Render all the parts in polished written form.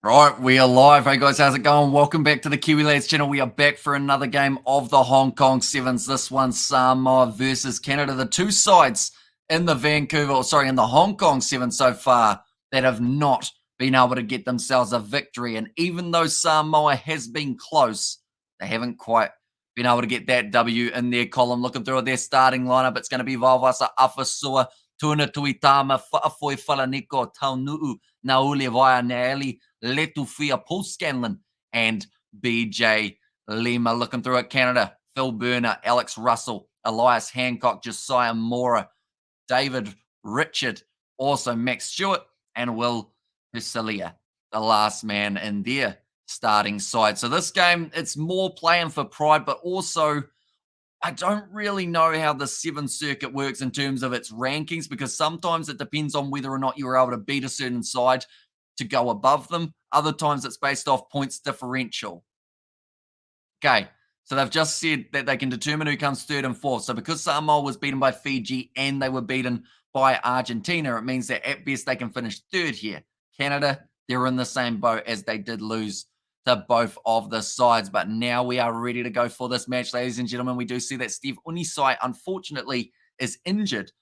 Right, we are live. Hey guys, how's it going? Welcome back to the Kiwi Lads channel. We are back for another game of the Hong Kong Sevens. This one, Samoa versus Canada. The two sides in the in the Hong Kong Sevens so far that have not been able to get themselves a victory. And even though Samoa has been close, they haven't quite been able to get that W in their column. Looking through their starting lineup, it's going to be Vavasa Afasua, Tuna Tuitama, Fa'afoi Falaniko, Taunuu, Nauli Vaya Naeli, Letufia, Paul Scanlon, and BJ Lima. Looking through at Canada, Phil Burner, Alex Russell, Elias Hancock, Josiah Mora, David Richard, also Max Stewart, and Will Husilia, the last man in their starting side. So this game, it's more playing for pride, but also I don't really know how the Seven Circuit works in terms of its rankings because sometimes it depends on whether or not you were able to beat a certain side to go above them. Other times it's based off points differential. Okay, so they've just said that they can determine who comes third and fourth. So because Samoa was beaten by Fiji and they were beaten by Argentina, it means that at best they can finish third here. Canada, they're in the same boat as they did lose to both of the sides. But now we are ready to go for this match, ladies and gentlemen. We do see that Steve Unisai, unfortunately, is injured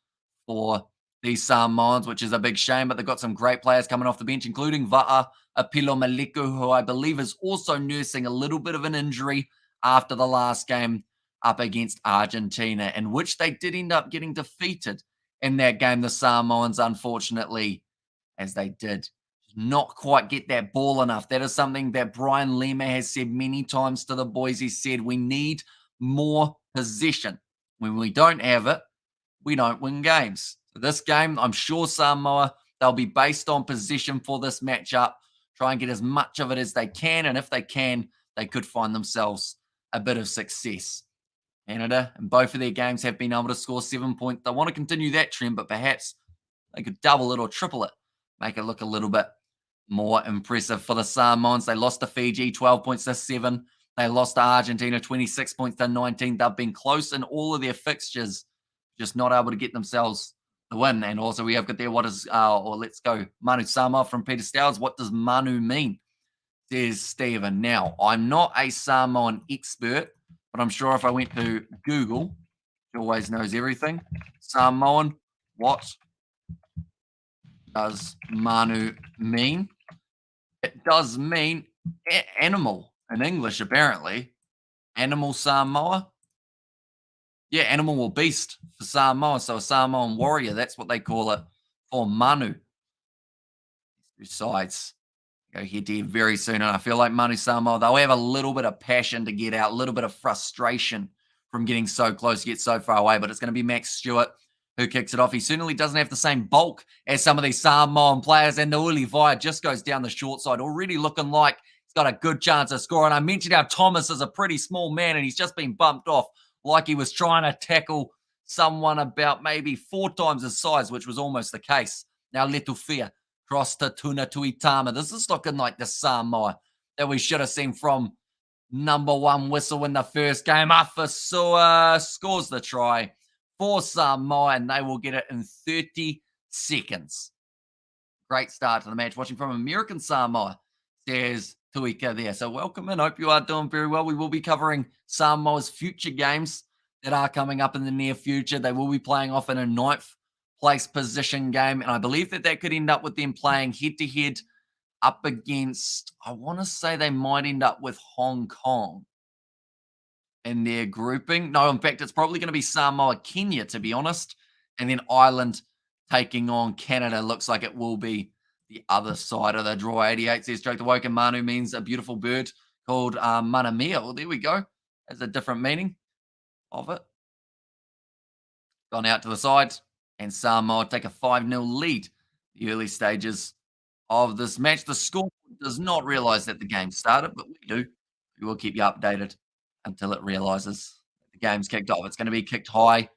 for the Samoans, which is a big shame, but they've got some great players coming off the bench, including Va'a Apilo Maliku, who I believe is also nursing a little bit of an injury after the last game up against Argentina, in which they did end up getting defeated in that game, the Samoans, unfortunately, as they did not quite get that ball enough. That is something that Brian Lima has said many times to the boys. He said, we need more possession. When we don't have it, we don't win games. So this game, I'm sure Samoa, they'll be based on position for this matchup. Try and get as much of it as they can. And if they can, they could find themselves a bit of success. Canada, in both of their games, have been able to score 7 points. They want to continue that trend, but perhaps they could double it or triple it, make it look a little bit more impressive for the Samoans. They lost to Fiji 12 points to 7. They lost to Argentina 26 points to 19. They've been close in all of their fixtures, just not able to get themselves the win. And also we have got there, let's go, Manu Samoan from Peter Stowers. What does Manu mean? Says Stephen. Now, I'm not a Samoan expert, but I'm sure if I went to Google, he always knows everything. Samoan, what does Manu mean? It does mean animal in English, apparently. Animal Samoa. Yeah, animal or beast for Samoa. So a Samoan warrior, that's what they call it for Manu. Two sides go head to head very soon. And I feel like Manu Samoa, they'll have a little bit of passion to get out, a little bit of frustration from getting so close, get so far away. But it's going to be Max Stewart who kicks it off. He certainly doesn't have the same bulk as some of these Samoan players. And Nauli Vaya just goes down the short side, already looking like he's got a good chance of scoring. I mentioned how Thomas is a pretty small man and he's just been bumped off like he was trying to tackle someone about maybe 4 times his size, which was almost the case. Now Letufia cross to Tuna Tuitama. This is looking like the Samoa that we should have seen from number 1 whistle in the first game. Afasua scores the try for Samoa, and they will get it in 30 seconds. Great start to the match. Watching from American Samoa, says Tuika there. So welcome in. Hope you are doing very well. We will be covering Samoa's future games that are coming up in the near future. They will be playing off in a 9th place position game, and I believe that that could end up with them playing head-to-head up against, I want to say they might end up with Hong Kong in their grouping. No, in fact, it's probably going to be Samoa, Kenya, to be honest. And then Ireland taking on Canada. Looks like it will be the other side of the draw. 88 says, stroke the woken Manu means a beautiful bird called Manamia. Well, there we go. There's a different meaning of it. Gone out to the side. And Samoa take a 5-0 lead the early stages of this match. The score does not realize that the game started, but we do. We will keep you updated until it realizes the game's kicked off. It's going to be kicked high.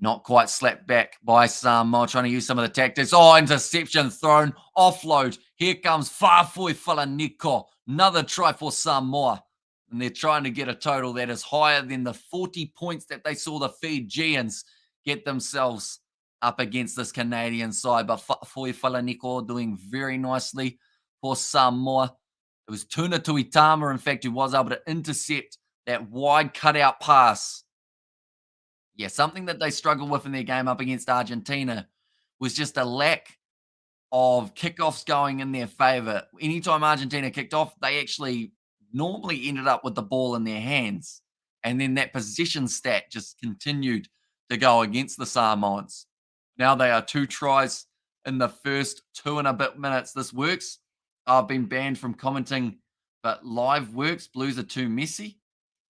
Not quite slapped back by Samoa, trying to use some of the tactics. Oh, interception thrown, offload. Here comes Fa'afoi Falaniko. Another try for Samoa. And they're trying to get a total that is higher than the 40 points that they saw the Fijians get themselves up against this Canadian side. But Fa'afoi Falaniko doing very nicely. for Samoa. It was Tuna Tuitama, in fact, who was able to intercept that wide cutout pass. Yeah, something that they struggled with in their game up against Argentina was just a lack of kickoffs going in their favor. Anytime Argentina kicked off, they actually normally ended up with the ball in their hands. And then that position stat just continued to go against the Samoans. Now they are 2 tries in the first 2 and a bit minutes. This works. I've been banned from commenting, but live works. Blues are too messy.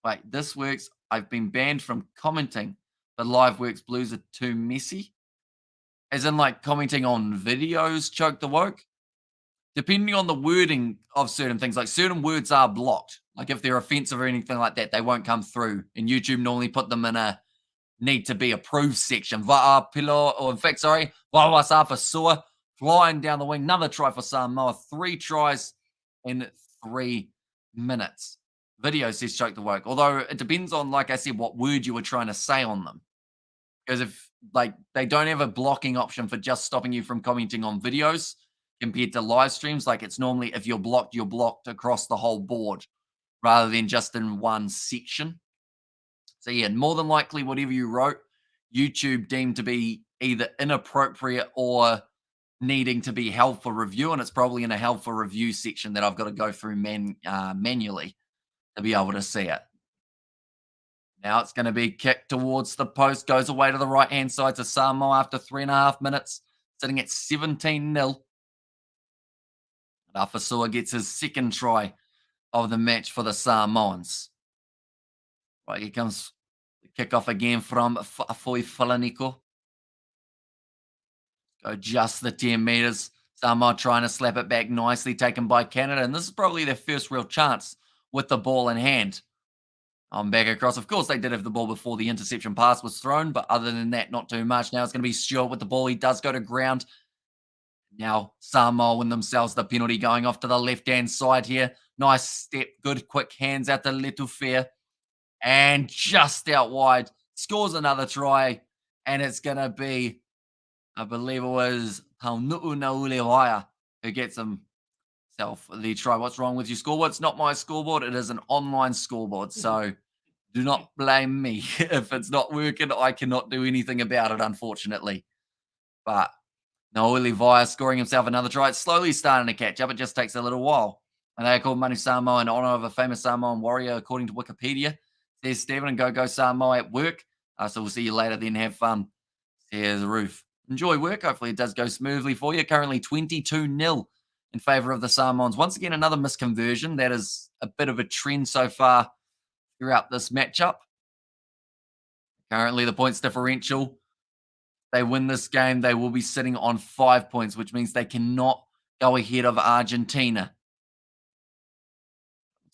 Wait, this works. I've been banned from commenting, but live works. Blues are too messy. As in, like, commenting on videos choke the woke? Depending on the wording of certain things, like, certain words are blocked. Like, if they're offensive or anything like that, they won't come through, and YouTube normally put them in a need to be approved section. Va'apilo, or in fact, sorry, Wawasafa Sua, flying down the wing. Another try for Samoa. 3 tries in 3 minutes. Video says choke the woke. Although it depends on, like I said, what word you were trying to say on them. Because if, like, they don't have a blocking option for just stopping you from commenting on videos compared to live streams. Like, it's normally if you're blocked across the whole board rather than just in one section. So yeah, more than likely, whatever you wrote, YouTube deemed to be either inappropriate or needing to be held for review, and it's probably in a held for review section that I've got to go through manually to be able to see it. Now it's going to be kicked towards the post, goes away to the right-hand side to Samoa after 3.5 minutes, sitting at 17-0. Afasua gets his second try of the match for the Samoans. Right, here comes the kickoff again from Afoi Falaniko. Go just the 10 meters. Samoa trying to slap it back nicely, taken by Canada. And this is probably their first real chance with the ball in hand. On back across. Of course, they did have the ball before the interception pass was thrown, but other than that, not too much. Now it's going to be Stewart with the ball. He does go to ground. Now Samoa win themselves the penalty going off to the left-hand side here. Nice step, good quick hands out to Letufea. And just out wide, scores another try. And it's going to be, I believe it was Taunu'u Naulewaia who gets himself the try. What's wrong with your scoreboard? It's not my scoreboard. It is an online scoreboard. So do not blame me. If it's not working, I cannot do anything about it, unfortunately. But Naulewaia scoring himself another try. It's slowly starting to catch up. It just takes a little while. And they call Manu Samoan in honor of a famous Samoan warrior, according to Wikipedia. Says Stephen and go Samoa at work. So we'll see you later then. Have fun. Says Roof. Enjoy work. Hopefully it does go smoothly for you. Currently 22-0 in favor of the Samoans. Once again, another misconversion. That is a bit of a trend so far throughout this matchup. Currently the points differential. They win this game, they will be sitting on 5 points, which means they cannot go ahead of Argentina.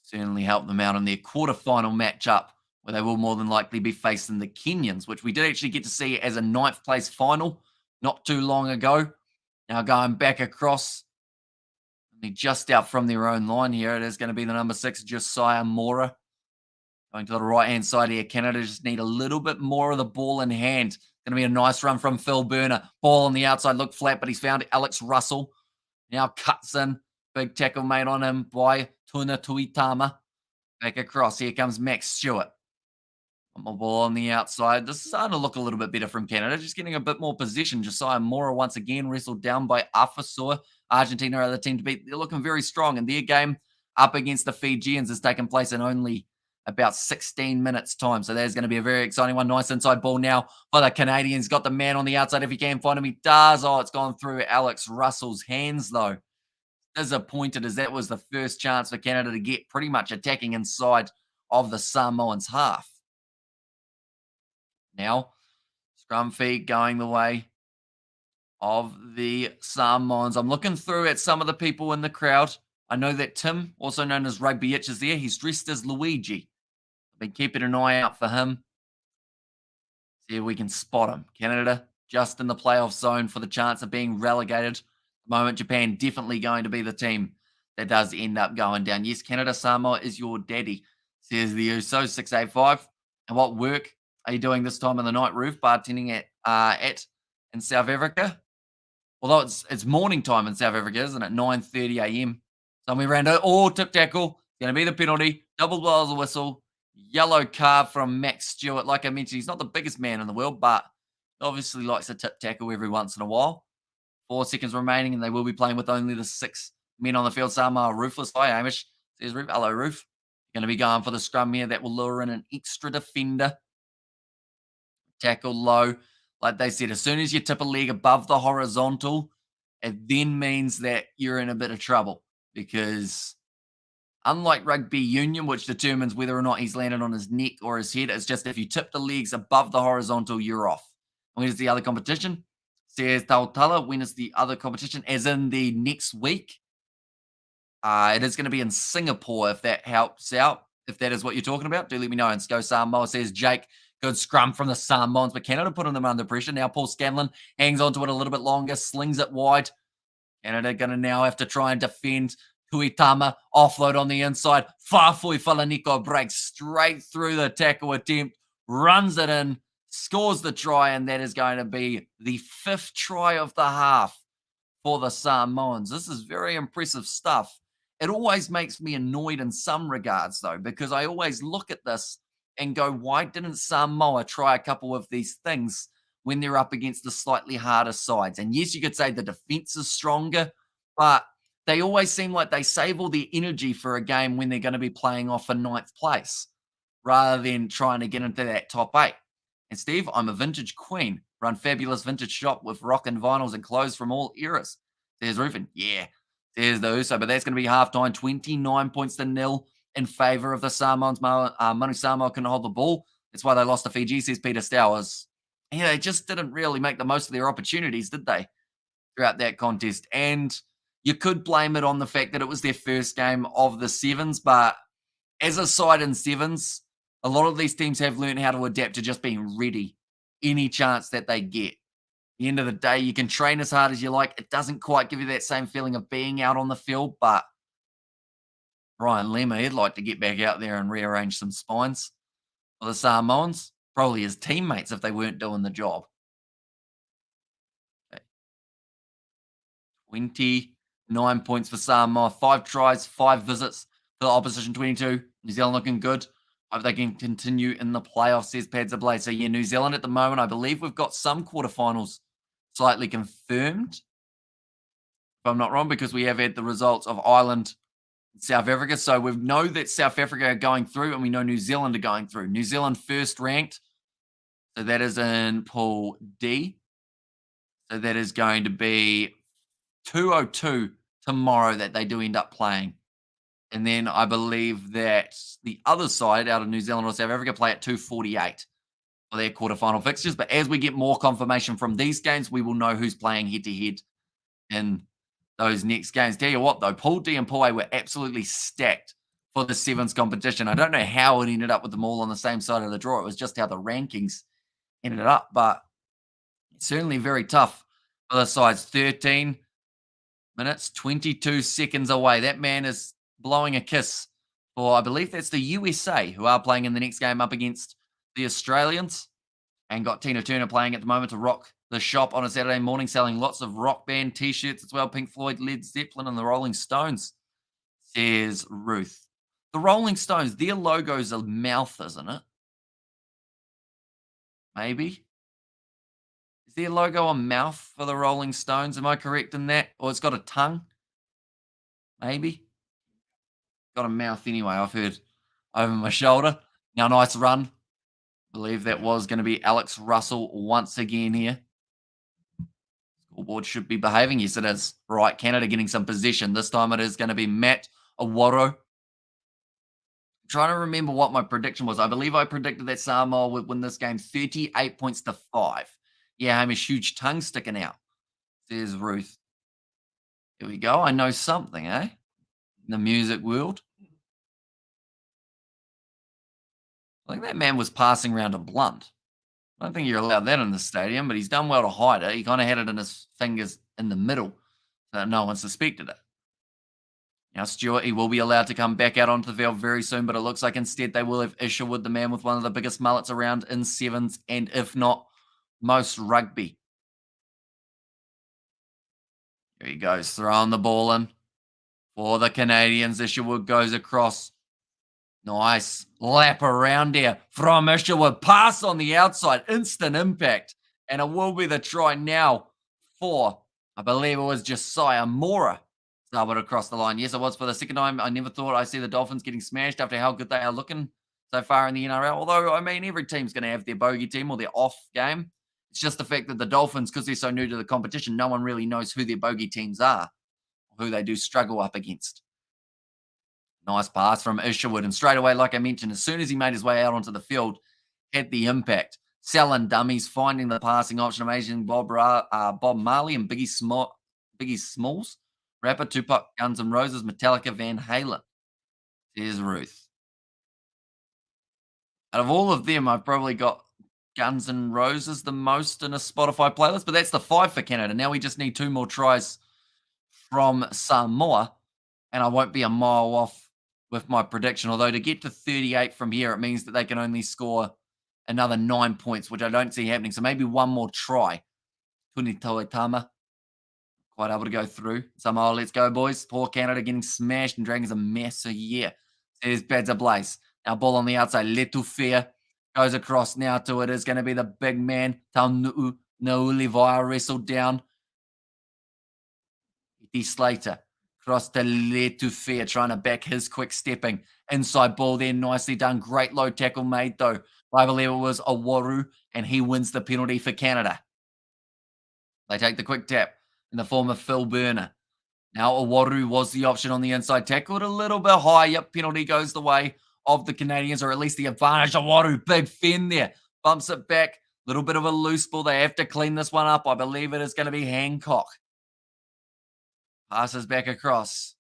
Certainly help them out in their quarterfinal matchup, where they will more than likely be facing the Kenyans, which we did actually get to see as a 9th place final not too long ago. Now going back across, just out from their own line here, it is going to be the number 6, Josiah Mora. Going to the right-hand side here, Canada just need a little bit more of the ball in hand. Going to be a nice run from Phil Burner. Ball on the outside, looked flat, but he's found Alex Russell. Now cuts in. Big tackle made on him by Tuna Tuitama. Back across. Here comes Max Stewart. One more ball on the outside. This is starting to look a little bit better from Canada. Just getting a bit more position. Josiah Mora once again wrestled down by Afasua. Argentina are the team to beat. They're looking very strong. And their game up against the Fijians has taken place in only about 16 minutes time. So there's going to be a very exciting one. Nice inside ball now for the Canadians. Got the man on the outside if he can find him. He does. Oh, it's gone through Alex Russell's hands though. Disappointed as that was the first chance for Canada to get pretty much attacking inside of the Samoans half. Now, scrum feet going the way of the Samoans. I'm looking through at some of the people in the crowd. I know that Tim, also known as Rugby Itch, is there. He's dressed as Luigi. I've been keeping an eye out for him. See if we can spot him. Canada just in the playoff zone for the chance of being relegated. At the moment, Japan definitely going to be the team that does end up going down. Yes, Canada, Samoa is your daddy, says the USO 685. And what work are you doing this time of the night, Roof? Bartending at in South Africa? Although it's morning time in South Africa, isn't it? 9:30 a.m. Tommy Rando, tip tackle. Going to be the penalty. Double blows the whistle. Yellow card from Max Stewart. Like I mentioned, he's not the biggest man in the world, but obviously likes a tip tackle every once in a while. 4 seconds remaining, and they will be playing with only the 6 men on the field. Samoa ruthless. Hi, Hamish. Says Roof. Hello, Roof. Going to be going for the scrum here. That will lure in an extra defender. Tackle low. Like they said, as soon as you tip a leg above the horizontal, it then means that you're in a bit of trouble because unlike rugby union, which determines whether or not he's landed on his neck or his head, it's just if you tip the legs above the horizontal, you're off. When is the other competition? Says Tautala. When is the other competition? As in the next week. It is going to be in Singapore if that helps out. If that is what you're talking about, do let me know. And Go Samoa says Jake. Good scrum from the Samoans, but Canada putting them under pressure. Now Paul Scanlon hangs on to it a little bit longer, slings it wide. Canada going to now have to try and defend. Tuitama offload on the inside. Fafui Falaniko breaks straight through the tackle attempt, runs it in, scores the try, and that is going to be the 5th try of the half for the Samoans. This is very impressive stuff. It always makes me annoyed in some regards, though, because I always look at this and go, why didn't Samoa try a couple of these things when they're up against the slightly harder sides? And yes, you could say the defense is stronger, but they always seem like they save all their energy for a game when they're going to be playing off for 9th place rather than trying to get into that top 8. And Steve, I'm a vintage queen. Run fabulous vintage shop with rock and vinyls and clothes from all eras. There's Rufin. Yeah. There's the Uso, but that's going to be halftime. 29 points to 0 in favour of the Samoans. Manu Samoan couldn't hold the ball. That's why they lost to Fiji, says Peter Stowers. Yeah, they just didn't really make the most of their opportunities, did they, throughout that contest? And you could blame it on the fact that it was their first game of the Sevens, but as a side in Sevens, a lot of these teams have learned how to adapt to just being ready any chance that they get. At the end of the day, you can train as hard as you like. It doesn't quite give you that same feeling of being out on the field, but Ryan Lima, he'd like to get back out there and rearrange some spines for the Samoans. Probably his teammates if they weren't doing the job. Okay. 29 points for Samoa. 5 tries, 5 visits for the opposition, 22. New Zealand looking good. Hope they can continue in the playoffs, says Pads Blade. So, yeah, New Zealand at the moment, I believe we've got some quarterfinals slightly confirmed, if I'm not wrong, because we have had the results of Ireland and South Africa. So we know that South Africa are going through and we know New Zealand are going through. New Zealand first ranked. So that is in Pool D. So that is going to be 2:02 tomorrow that they do end up playing. And then I believe that the other side out of New Zealand or South Africa play at 2:48 for their quarterfinal fixtures. But as we get more confirmation from these games, we will know who's playing head-to-head in those next games. Tell you what, though, Pool D and Pool A were absolutely stacked for the Sevens competition. I don't know how it ended up with them all on the same side of the draw. It was just how the rankings ended up, but it's certainly very tough for the sides. 13 minutes, 22 seconds away. That man is blowing a kiss for, I believe that's the USA, who are playing in the next game up against the Australians. And got Tina Turner playing at the moment to rock the shop on a Saturday morning, selling lots of rock band T-shirts as well. Pink Floyd, Led Zeppelin, and the Rolling Stones, says Ruth. The Rolling Stones, their logo's a mouth, isn't it? Maybe. Is their logo a mouth for the Rolling Stones? Am I correct in that? Or it's got a tongue? Maybe. Got a mouth anyway, I've heard over my shoulder. Now, nice run. Believe that was going to be Alex Russell once again here. Scoreboard should be behaving. Yes, it is. Right, Canada getting some possession. This time it is going to be Matt Awaro. I'm trying to remember what my prediction was. I believe I predicted that Samoa would win this game 38 points to 5. Yeah, Hamish, huge tongue sticking out, says Ruth. Here we go. I know something, eh? In the music world. I think that man was passing around a blunt. I don't think you're allowed that in the stadium, but he's done well to hide it. He kind of had it in his fingers in the middle, so no one suspected it. Now, Stewart, he will be allowed to come back out onto the field very soon, but it looks like instead they will have Isherwood, the man with one of the biggest mullets around in Sevens, and if not, most rugby. Here he goes, throwing the ball in. For the Canadians, Isherwood goes across. Nice lap around here from Isherwood. Pass on the outside, instant impact. And it will be the try now for, I believe it was Josiah Mora. Stumbled across the line. Yes, it was for the second time. I never thought I'd see the Dolphins getting smashed after how good they are looking so far in the NRL. Although, I mean, every team's going to have their bogey team or their off game. It's just the fact that the Dolphins, because they're so new to the competition, no one really knows who their bogey teams are, who they do struggle up against. Nice pass from Isherwood. And straight away, like I mentioned, as soon as he made his way out onto the field, had the impact. Selling dummies, finding the passing option, amazing Bob Marley and Biggie Smalls. Rapper, Tupac, Guns N' Roses, Metallica, Van Halen. There's Ruth. Out of all of them, I've probably got Guns N' Roses the most in a Spotify playlist, but that's the 5 for Canada. Now we just need 2 more tries from Samoa, and I won't be a mile off with my prediction. Although to get to 38 from here, it means that they can only score another 9 points, which I don't see happening. So maybe one more try. Tuni Toitama, quite able to go through. Samoa, let's go, boys. Poor Canada getting smashed and Dragons a mess here. There's Beds Blaze. Now ball on the outside. Letufia goes across now to it. Is going to be the big man. Taunuu Naulivaya wrestled down. Iti Slater cross to Letufia, trying to back his quick stepping. Inside ball there, nicely done. Great low tackle made though. I believe it was Awaru, and he wins the penalty for Canada. They take the quick tap in the form of Phil Burner. Now Awaru was the option on the inside, tackled a little bit high. Yep, penalty goes the way of the Canadians, or at least the advantage. Awaru, big fend there, bumps it back. Little bit of a loose ball. They have to clean this one up. I believe it is going to be Hancock. Passes back across.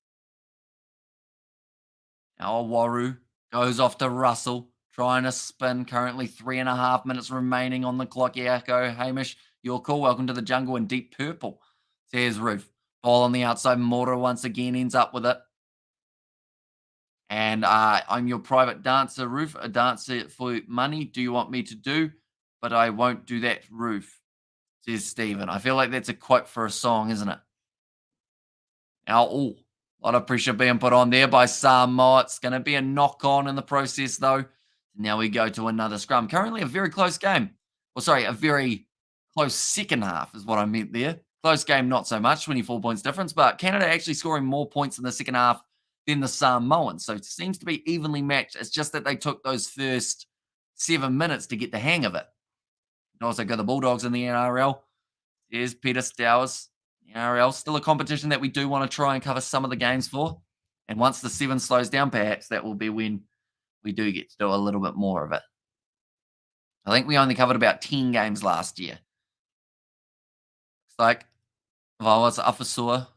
Now Awaru goes off to Russell, trying to spin. Currently 3.5 minutes remaining on the clock. Yeah, go Hamish. You're cool. Welcome to the jungle in deep purple. Says Roof. Ball on the outside. Mora once again ends up with it. And I'm your private dancer, Roof. A dancer for money. Do you want me to do? But I won't do that, Roof. Says Stephen. I feel like that's a quote for a song, isn't it? Now, a lot of pressure being put on there by Samoa. It's going to be a knock on in the process, though. Now we go to another scrum. Currently a very close game. Well, sorry, a very close second half is what I meant there. Close game, not so much, 24 points difference, but Canada actually scoring more points in the second half than the Samoans. So it seems to be evenly matched. It's just that they took those first 7 minutes to get the hang of it. And also got the Bulldogs in the NRL. There's Peter Stowers. NRL, still a competition that we do want to try and cover some of the games for. And once the 7 slows down, perhaps that will be when we do get to do a little bit more of it. I think we only covered about 10 games last year. Looks like Vawas Afasua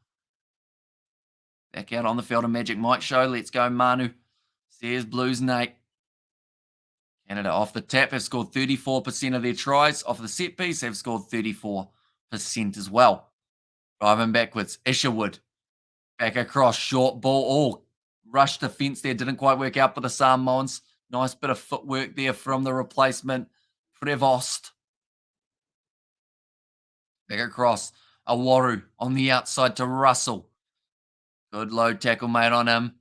back out on the field, a Magic Mike show. Let's go, Manu. Says Blues Nate. Canada off the tap have scored 34% of their tries. Off the set piece, have scored 34% as well. Driving backwards. Isherwood. Back across. Short ball. Rush defense there. Didn't quite work out for the Samoans. Nice bit of footwork there from the replacement. Prevost. Back across. Awaru on the outside to Russell. Good low tackle made on him.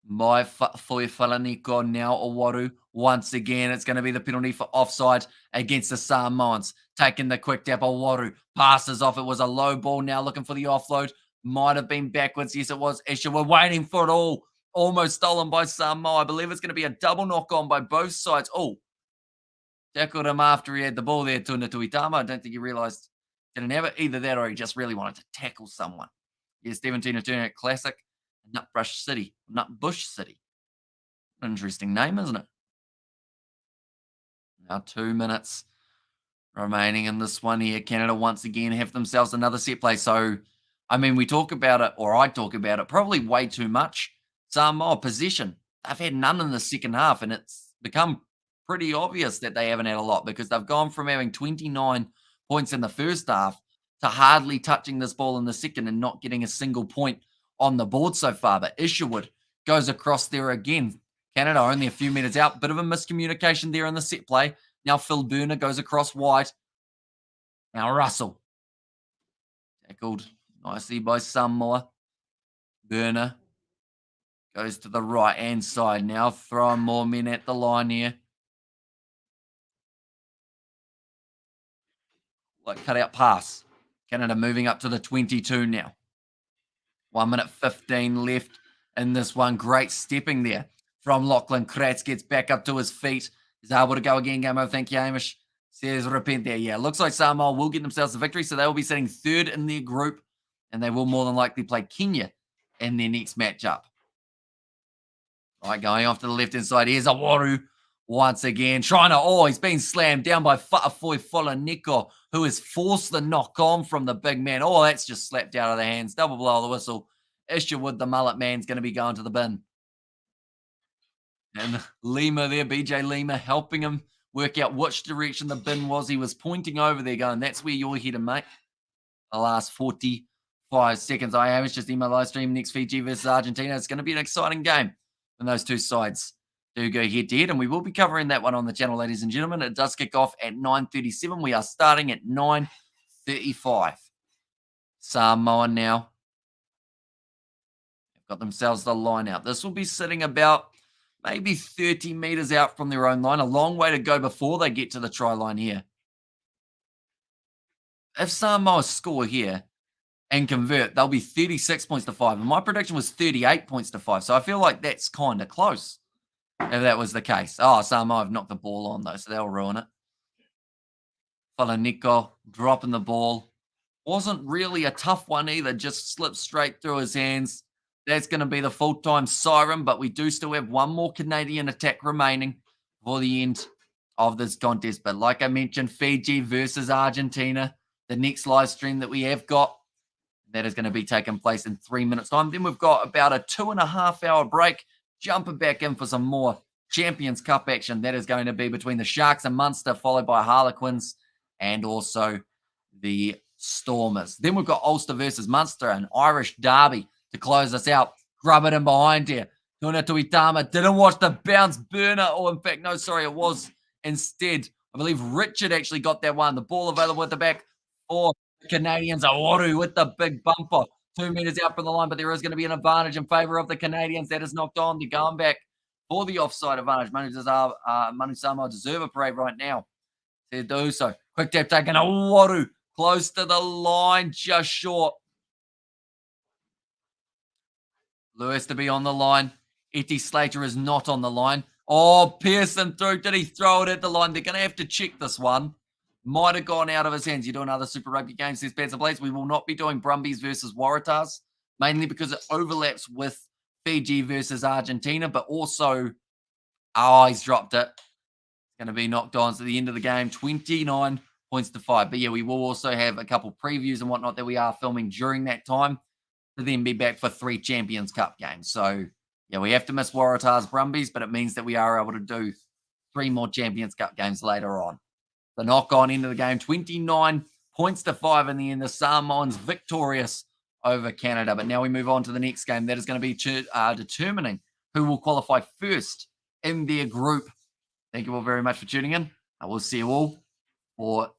My Falaniko now Awaru. Once again, it's going to be the penalty for offside against the Samoans. Taking the quick tap, Awaru passes off. It was a low ball now looking for the offload. Might have been backwards. Yes, it was. Escher, we're waiting for it all. Almost stolen by Samoa. I believe it's going to be a double knock on by both sides. Tackled him after he had the ball there to Natuitama. I don't think he realised didn't have it. Either that or he just really wanted to tackle someone. Yeah, Stephen Tina Turner at Classic. Nutbush City. Nutbush City. Interesting name, isn't it? Now 2 minutes remaining in this one here. Canada once again have themselves another set play. So, I mean, we talk about it, or I talk about it, probably way too much. Samoa possession. They've had none in the second half, and it's become pretty obvious that they haven't had a lot because they've gone from having 29 points in the first half to hardly touching this ball in the second and not getting a single point on the board so far. But Isherwood goes across there again. Canada only a few meters out. Bit of a miscommunication there in the set play. Now Phil Burner goes across wide. Now Russell. Tackled nicely by Samoa. Burner Goes to the right-hand side now. Throwing more men at the line here. Like cut-out pass. Canada moving up to the 22 now. 1 minute 15 left in this one. Great stepping there from Lachlan Kratz. Gets back up to his feet. He's able to go again. Game over. Thank you, Hamish. Says repent there. Yeah, looks like Samoa will get themselves the victory. So they will be sitting third in their group. And they will more than likely play Kenya in their next matchup. All right, going off to the left-hand side. Here's Awaru once again. Trying to, he's been slammed down by Fa'afoi Folaniko, who has forced the knock-on from the big man. Oh, that's just slapped out of the hands. Double blow of the whistle. Isherwood, the mullet man's going to be going to the bin. And Lima there, BJ Lima, helping him work out which direction the bin was. He was pointing over there going, that's where you're heading, mate. The last 45 seconds. I have just in my live stream. Next Fiji versus Argentina. It's going to be an exciting game. And those two sides do go head-to-head, and we will be covering that one on the channel, ladies and gentlemen. It does kick off at 9:37. We are starting at 9:35. Samoa now have got themselves the line out. This will be sitting about maybe 30 meters out from their own line. A long way to go before they get to the try line here. If Samoa score here and convert, they'll be 36 points to 5. And my prediction was 38 points to 5. So I feel like that's kind of close if that was the case. Samoa have knocked the ball on, though, so they'll ruin it. Falaniko dropping the ball. Wasn't really a tough one either. Just slipped straight through his hands. That's going to be the full-time siren, but we do still have one more Canadian attack remaining for the end of this contest. But like I mentioned, Fiji versus Argentina, the next live stream that we have got, that is going to be taking place in 3 minutes' time. Then we've got about a 2.5 hour break, jumping back in for some more Champions Cup action. That is going to be between the Sharks and Munster, followed by Harlequins and also the Stormers. Then we've got Ulster versus Munster, an Irish derby to close us out. Grub it in behind here. Tuna Tuitama didn't watch the bounce burner, or in fact, no, sorry, it was instead, I believe Richard actually got that one. The ball available at the back for Canadians. Awaru with the big bumper. 2 meters out from the line, but there is going to be an advantage in favour of the Canadians. That is knocked on. They're going back for the offside advantage. Manu Samoa deserve a parade right now to do so. Quick tap taken. Awaru close to the line, just short. Lewis to be on the line. Eti Slater is not on the line. Pearson through. Did he throw it at the line? They're going to have to check this one. Might have gone out of his hands. You're doing other Super Rugby games, says Pants and Blades. We will not be doing Brumbies versus Waratahs, mainly because it overlaps with Fiji versus Argentina, but also, he's dropped it. It's going to be knocked on to the end of the game, 29 points to 5. But yeah, we will also have a couple previews and whatnot that we are filming during that time to then be back for 3 Champions Cup games. So yeah, we have to miss Waratahs, Brumbies, but it means that we are able to do 3 more Champions Cup games later on. The knock-on into the game, 29 points to 5 in the end. The Samoans victorious over Canada. But now we move on to the next game. That is going to be determining who will qualify first in their group. Thank you all very much for tuning in. I will see you all for